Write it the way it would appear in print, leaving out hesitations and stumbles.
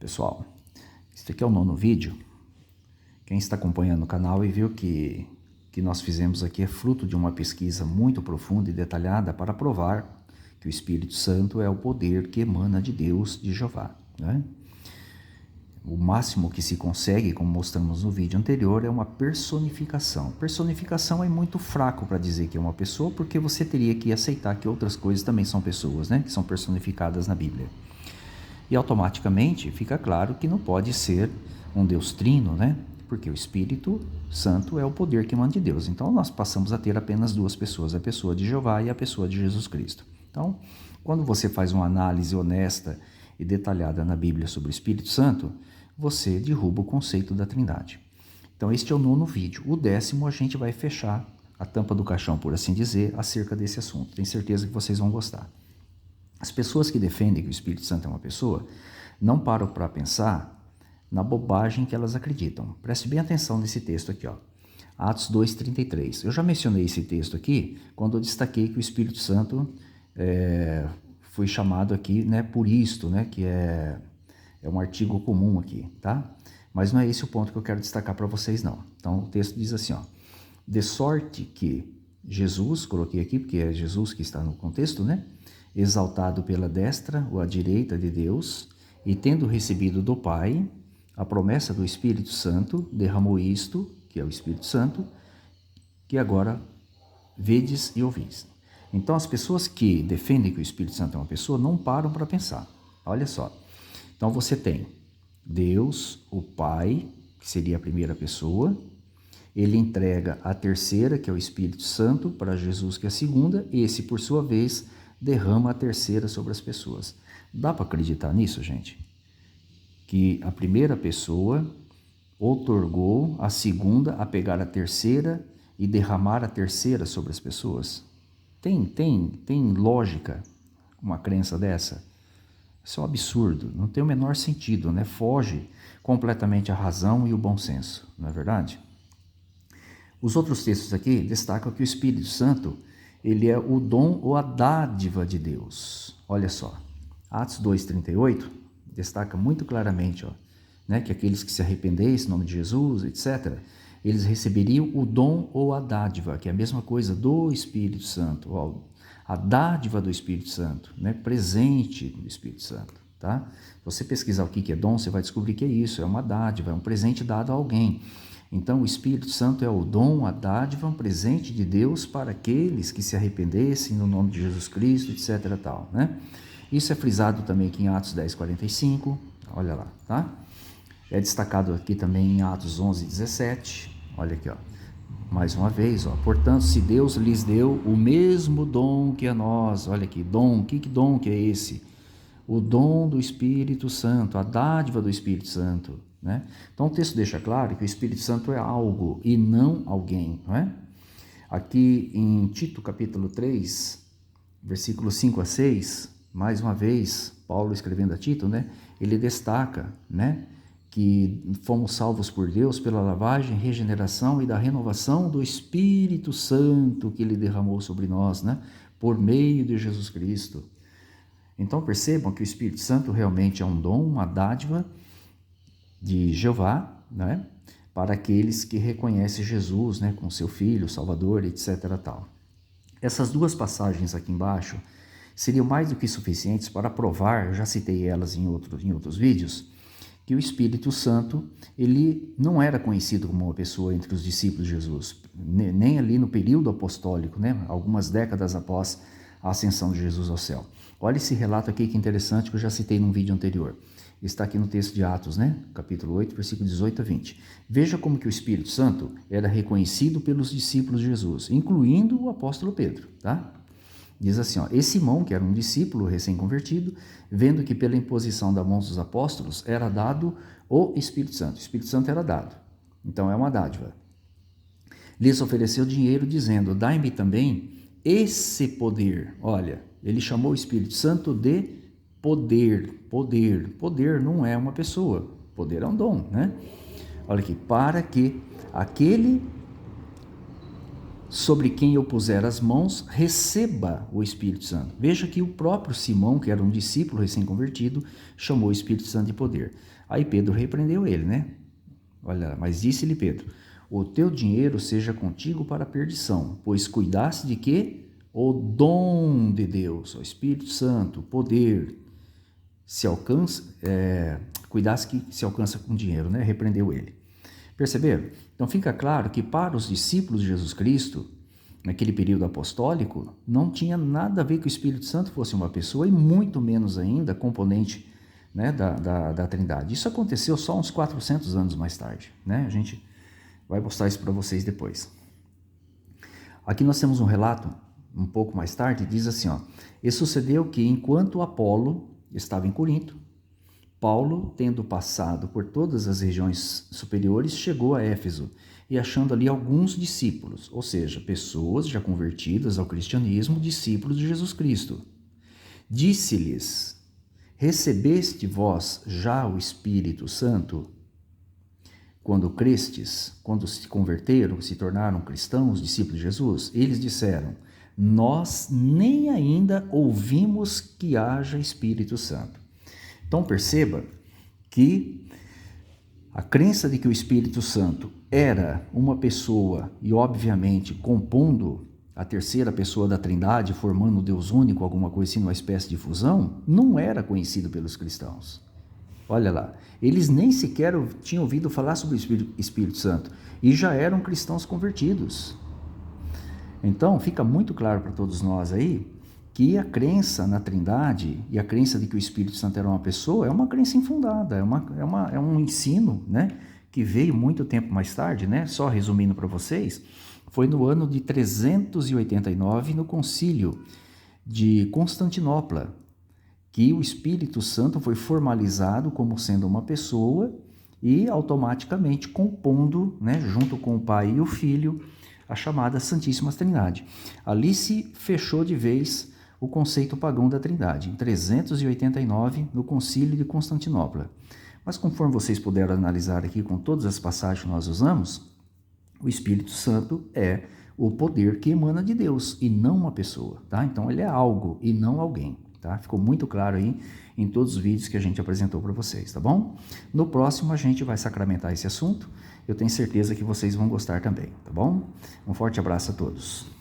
Pessoal, este aqui é o 9º vídeo. Quem está acompanhando o canal e viu que nós fizemos aqui é fruto de uma pesquisa muito profunda e detalhada para provar que o Espírito Santo é o poder que emana de Deus, de Jeová, né? O máximo que se consegue, como mostramos no vídeo anterior, é uma personificação. Personificação é muito fraco para dizer que é uma pessoa, porque você teria que aceitar que outras coisas também são pessoas, né? Que são personificadas na Bíblia. E automaticamente fica claro que não pode ser um Deus trino, né? Porque o Espírito Santo é o poder que emana de Deus. Então nós passamos a ter apenas duas pessoas, a pessoa de Jeová e a pessoa de Jesus Cristo. Então, quando você faz uma análise honesta e detalhada na Bíblia sobre o Espírito Santo, você derruba o conceito da Trindade. Então este é o 9º vídeo. O 10º a gente vai fechar a tampa do caixão, por assim dizer, acerca desse assunto. Tenho certeza que vocês vão gostar. As pessoas que defendem que o Espírito Santo é uma pessoa não param para pensar na bobagem que elas acreditam. Preste bem atenção nesse texto aqui, ó. Atos 2:33. Eu já mencionei esse texto aqui quando eu destaquei que o Espírito Santo foi chamado aqui, né, por isto, né, que é um artigo comum aqui, tá? Mas não é esse o ponto que eu quero destacar para vocês, não. Então o texto diz assim, ó: de sorte que Jesus, coloquei aqui porque é Jesus que está no contexto, né? Exaltado pela destra ou à direita de Deus, e tendo recebido do Pai a promessa do Espírito Santo, derramou isto, que é o Espírito Santo, que agora vedes e ouvis. Então as pessoas que defendem que o Espírito Santo é uma pessoa não param para pensar. Olha só. Então você tem Deus, o Pai, que seria a primeira pessoa. Ele entrega a terceira, que é o Espírito Santo, para Jesus, que é a segunda. Esse, por sua vez, derrama a terceira sobre as pessoas. Dá para acreditar nisso, gente? Que a primeira pessoa outorgou a segunda a pegar a terceira e derramar a terceira sobre as pessoas? Tem lógica uma crença dessa? Isso é um absurdo, não tem o menor sentido, né? Foge completamente à razão e o bom senso, não é verdade? Os outros textos aqui destacam que o Espírito Santo, ele é o dom ou a dádiva de Deus. Olha só, Atos 2:38 destaca muito claramente, ó, né, que aqueles que se arrependessem em nome de Jesus, etc., eles receberiam o dom ou a dádiva, que é a mesma coisa do Espírito Santo, ó, a dádiva do Espírito Santo, né, presente do Espírito Santo, tá? Se você pesquisar o que é dom, você vai descobrir que é isso, é uma dádiva, é um presente dado a alguém. Então o Espírito Santo é o dom, a dádiva, um presente de Deus para aqueles que se arrependessem no nome de Jesus Cristo, etc. Tal, né? Isso é frisado também aqui em Atos 10:45, olha lá, tá? É destacado aqui também em Atos 11:17, olha aqui, ó. Mais uma vez, ó, portanto, se Deus lhes deu o mesmo dom que a nós, olha aqui, dom, que dom que é esse? O dom do Espírito Santo, a dádiva do Espírito Santo, né? Então o texto deixa claro que o Espírito Santo é algo e não alguém, não é? Aqui em Tito capítulo 3, versículos 5 a 6, mais uma vez, Paulo escrevendo a Tito, né? Ele destaca, né, que fomos salvos por Deus pela lavagem, regeneração e da renovação do Espírito Santo que Ele derramou sobre nós, né, por meio de Jesus Cristo. Então percebam que o Espírito Santo realmente é um dom, uma dádiva de Jeová, né, para aqueles que reconhecem Jesus, né, como seu Filho, Salvador, etc. Tal. Essas duas passagens aqui embaixo seriam mais do que suficientes para provar, eu já citei elas em outros vídeos, que o Espírito Santo, ele não era conhecido como uma pessoa entre os discípulos de Jesus, nem ali no período apostólico, né, algumas décadas após a ascensão de Jesus ao céu. Olha esse relato aqui que interessante, que eu já citei num vídeo anterior. Está aqui no texto de Atos, né, capítulo 8, versículo 18 a 20. Veja como que o Espírito Santo era reconhecido pelos discípulos de Jesus, incluindo o apóstolo Pedro, tá? Diz assim, ó: e Simão, que era um discípulo recém-convertido, vendo que pela imposição da mão dos apóstolos era dado o Espírito Santo. O Espírito Santo era dado, então é uma dádiva. Lhes ofereceu dinheiro, dizendo: dai-me também esse poder. Olha, ele chamou o Espírito Santo de poder. Poder não é uma pessoa, poder é um dom, né? Olha aqui, para que aquele sobre quem eu puser as mãos, receba o Espírito Santo. Veja que o próprio Simão, que era um discípulo recém-convertido, chamou o Espírito Santo de poder. Aí Pedro repreendeu ele, né? Olha, mas disse-lhe Pedro: o teu dinheiro seja contigo para a perdição, pois cuidaste de quê? O dom de Deus, o Espírito Santo, o poder, se alcança, cuidaste que se alcança com dinheiro, né? Repreendeu ele. Perceberam? Então fica claro que para os discípulos de Jesus Cristo, naquele período apostólico, não tinha nada a ver que o Espírito Santo fosse uma pessoa e muito menos ainda componente, né, da Trindade. Isso aconteceu só uns 400 anos mais tarde, né? A gente vai mostrar isso para vocês depois. Aqui nós temos um relato, um pouco mais tarde, diz assim, ó: e sucedeu que, enquanto Apolo estava em Corinto, Paulo, tendo passado por todas as regiões superiores, chegou a Éfeso e achando ali alguns discípulos, ou seja, pessoas já convertidas ao cristianismo, discípulos de Jesus Cristo. Disse-lhes: recebeste vós já o Espírito Santo? Quando crestes, quando se converteram, se tornaram cristãos, discípulos de Jesus, eles disseram: nós nem ainda ouvimos que haja Espírito Santo. Então perceba que a crença de que o Espírito Santo era uma pessoa e obviamente compondo a terceira pessoa da Trindade, formando o Deus único, alguma coisa assim, uma espécie de fusão, não era conhecido pelos cristãos. Olha lá, eles nem sequer tinham ouvido falar sobre o Espírito Santo e já eram cristãos convertidos. Então fica muito claro para todos nós aí que a crença na Trindade e a crença de que o Espírito Santo era uma pessoa é uma crença infundada, é um ensino, né, que veio muito tempo mais tarde, né? Só resumindo para vocês, foi no ano de 389, no concílio de Constantinopla, que o Espírito Santo foi formalizado como sendo uma pessoa e automaticamente compondo, né, junto com o Pai e o Filho, a chamada Santíssima Trindade. Ali se fechou de vez o conceito pagão da Trindade, em 389, no Concílio de Constantinopla. Mas conforme vocês puderam analisar aqui com todas as passagens que nós usamos, o Espírito Santo é o poder que emana de Deus e não uma pessoa, tá? Então ele é algo e não alguém, tá? Ficou muito claro aí em todos os vídeos que a gente apresentou para vocês, tá bom? No próximo a gente vai sacramentar esse assunto, eu tenho certeza que vocês vão gostar também, tá bom? Um forte abraço a todos.